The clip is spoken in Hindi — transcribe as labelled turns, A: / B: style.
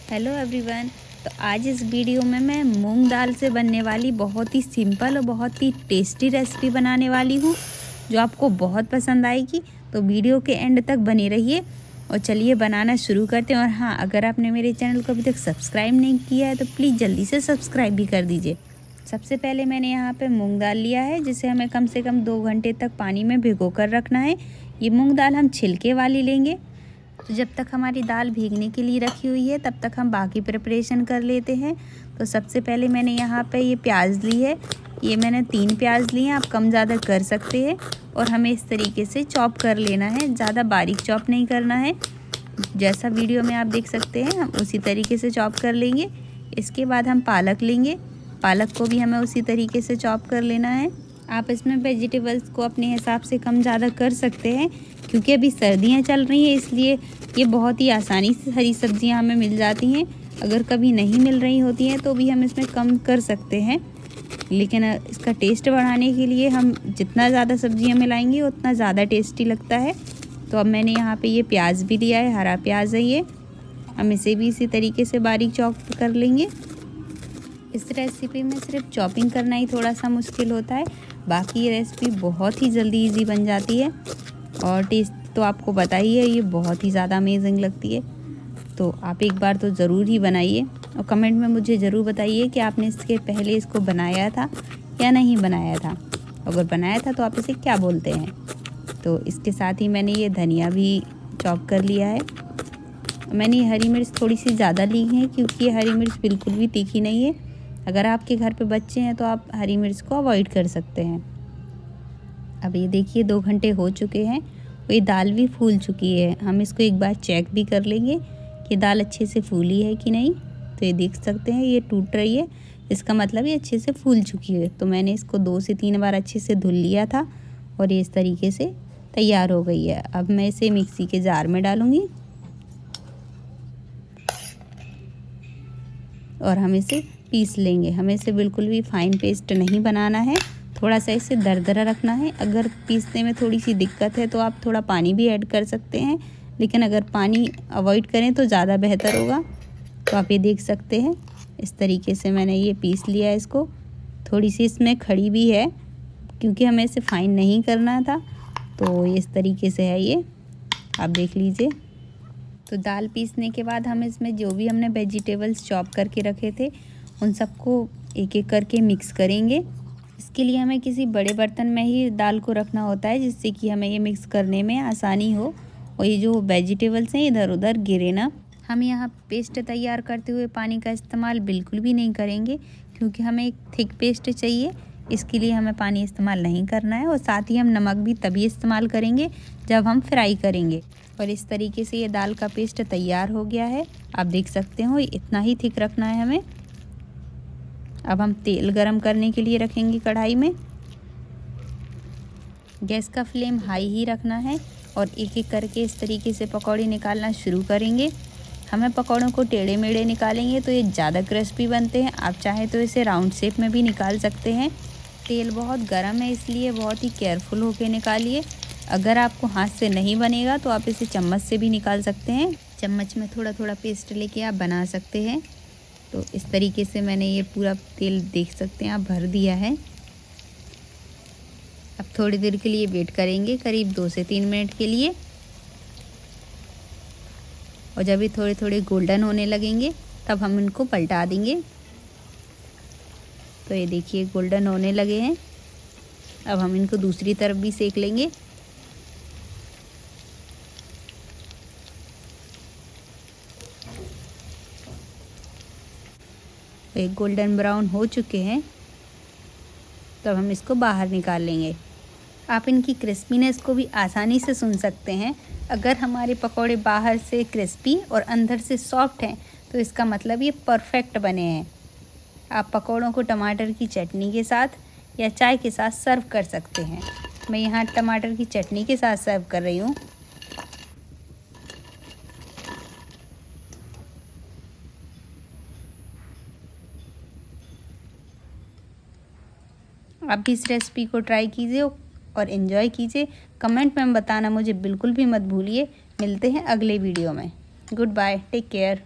A: Hello everyone. तो आज इस वीडियो में मैं मूंग दाल से बनने वाली बहुत ही सिंपल और बहुत ही टेस्टी रेसिपी बनाने वाली हूँ जो आपको बहुत पसंद आएगी। तो वीडियो के एंड तक बने रहिए और चलिए बनाना शुरू करते हैं। और हाँ, अगर आपने मेरे चैनल को अभी तक सब्सक्राइब नहीं किया है तो प्लीज़ जल्दी से सब्सक्राइब भी कर दीजिए। सबसे पहले मैंने यहाँ पे मूंग दाल लिया है जिसे हमें कम से कम 2 घंटे तक पानी में भिगो कर रखना है। ये मूंग दाल हम छिलके वाली लेंगे। तो जब तक हमारी दाल भीगने के लिए रखी हुई है तब तक हम बाकी प्रिपरेशन कर लेते हैं। तो सबसे पहले मैंने यहाँ पे ये प्याज ली है। ये मैंने 3 प्याज लिए हैं, आप कम ज़्यादा कर सकते हैं। और हमें इस तरीके से चॉप कर लेना है, ज़्यादा बारीक चॉप नहीं करना है। जैसा वीडियो में आप देख सकते हैं हम उसी तरीके से चॉप कर लेंगे। इसके बाद हम पालक लेंगे, पालक को भी हमें उसी तरीके से चॉप कर लेना है। आप इसमें वेजिटेबल्स को अपने हिसाब से कम ज़्यादा कर सकते हैं क्योंकि अभी सर्दियां चल रही हैं, इसलिए ये बहुत ही आसानी से हरी सब्जियां हमें मिल जाती हैं। अगर कभी नहीं मिल रही होती हैं तो भी हम इसमें कम कर सकते हैं, लेकिन इसका टेस्ट बढ़ाने के लिए हम जितना ज़्यादा सब्जियां मिलाएंगे उतना ज़्यादा टेस्टी लगता है। तो अब मैंने यहाँ पे ये प्याज भी लिया है, हरा प्याज है ये, हम इसे भी इसी तरीके से बारीक चॉप कर लेंगे। इस रेसिपी में सिर्फ चॉपिंग करना ही थोड़ा सा मुश्किल होता है, बाकी ये रेसिपी बहुत ही जल्दी इजी बन जाती है। और टेस्ट तो आपको पता ही है, ये बहुत ही ज़्यादा अमेजिंग लगती है। तो आप एक बार तो ज़रूर ही बनाइए और कमेंट में मुझे ज़रूर बताइए कि आपने इसके पहले इसको बनाया था या नहीं बनाया था। अगर बनाया था तो आप इसे क्या बोलते हैं। तो इसके साथ ही मैंने ये धनिया भी चॉप कर लिया है। मैंने ये हरी मिर्च थोड़ी सी ज़्यादा ली है क्योंकि ये हरी मिर्च बिल्कुल भी तीखी नहीं है। अगर आपके घर पे बच्चे हैं तो आप हरी मिर्च को अवॉइड कर सकते हैं। अब ये देखिए 2 घंटे हो चुके हैं और ये दाल भी फूल चुकी है। हम इसको एक बार चेक भी कर लेंगे कि दाल अच्छे से फूली है कि नहीं। तो ये देख सकते हैं ये टूट रही है, इसका मतलब ये अच्छे से फूल चुकी है। तो मैंने इसको 2 से 3 बार अच्छे से धुल लिया था और ये इस तरीके से तैयार हो गई है। अब मैं इसे मिक्सी के जार में डालूँगी और हम इसे पीस लेंगे। हमें इसे बिल्कुल भी फाइन पेस्ट नहीं बनाना है, थोड़ा सा इसे दरदरा रखना है। अगर पीसने में थोड़ी सी दिक्कत है तो आप थोड़ा पानी भी ऐड कर सकते हैं, लेकिन अगर पानी अवॉइड करें तो ज़्यादा बेहतर होगा। तो आप ये देख सकते हैं इस तरीके से मैंने ये पीस लिया है इसको। थोड़ी सी इसमें खड़ी भी है क्योंकि हमें इसे फाइन नहीं करना था। तो इस तरीके से है ये, आप देख लीजिए। तो दाल पीसने के बाद हम इसमें जो भी हमने वेजिटेबल्स चॉप करके रखे थे उन सबको एक एक करके मिक्स करेंगे। इसके लिए हमें किसी बड़े बर्तन में ही दाल को रखना होता है जिससे कि हमें ये मिक्स करने में आसानी हो और ये जो वेजिटेबल्स हैं इधर उधर गिरे ना। हम यहाँ पेस्ट तैयार करते हुए पानी का इस्तेमाल बिल्कुल भी नहीं करेंगे क्योंकि हमें एक थिक पेस्ट चाहिए, इसके लिए हमें पानी इस्तेमाल नहीं करना है। और साथ ही हम नमक भी तभी इस्तेमाल करेंगे जब हम फ्राई करेंगे। और इस तरीके से ये दाल का पेस्ट तैयार हो गया है, आप देख सकते हो इतना ही थिक रखना है हमें। अब हम तेल गरम करने के लिए रखेंगे कढ़ाई में। गैस का फ्लेम हाई ही रखना है और एक एक करके इस तरीके से पकौड़े निकालना शुरू करेंगे। हमें पकौड़ों को टेढ़े मेढ़े निकालेंगे तो ये ज़्यादा क्रिस्पी बनते हैं। आप चाहें तो इसे राउंड शेप में भी निकाल सकते हैं। तेल बहुत गर्म है इसलिए बहुत ही केयरफुल होकर निकालिए। अगर आपको हाथ से नहीं बनेगा तो आप इसे चम्मच से भी निकाल सकते हैं। चम्मच में थोड़ा थोड़ा पेस्ट लेके आप बना सकते हैं। तो इस तरीके से मैंने ये पूरा तेल देख सकते हैं आप भर दिया है। अब थोड़ी देर के लिए वेट करेंगे, करीब 2 से 3 मिनट के लिए। और जब ये थोड़े थोड़े गोल्डन होने लगेंगे तब हम इनको पलटा देंगे। तो ये देखिए गोल्डन होने लगे हैं। अब हम इनको दूसरी तरफ भी सेक लेंगे। तो एक गोल्डन ब्राउन हो चुके हैं, तब हम इसको बाहर निकाल लेंगे। आप इनकी क्रिस्पीनेस को भी आसानी से सुन सकते हैं। अगर हमारे पकौड़े बाहर से क्रिस्पी और अंदर से सॉफ्ट हैं तो इसका मतलब ये परफेक्ट बने हैं। आप पकौड़ों को टमाटर की चटनी के साथ या चाय के साथ सर्व कर सकते हैं। मैं यहाँ टमाटर की चटनी के साथ सर्व कर रही हूँ। आप भी इस रेसिपी को ट्राई कीजिए और एंजॉय कीजिए। कमेंट में बताना मुझे बिल्कुल भी मत भूलिए। मिलते हैं अगले वीडियो में। Good bye, take care.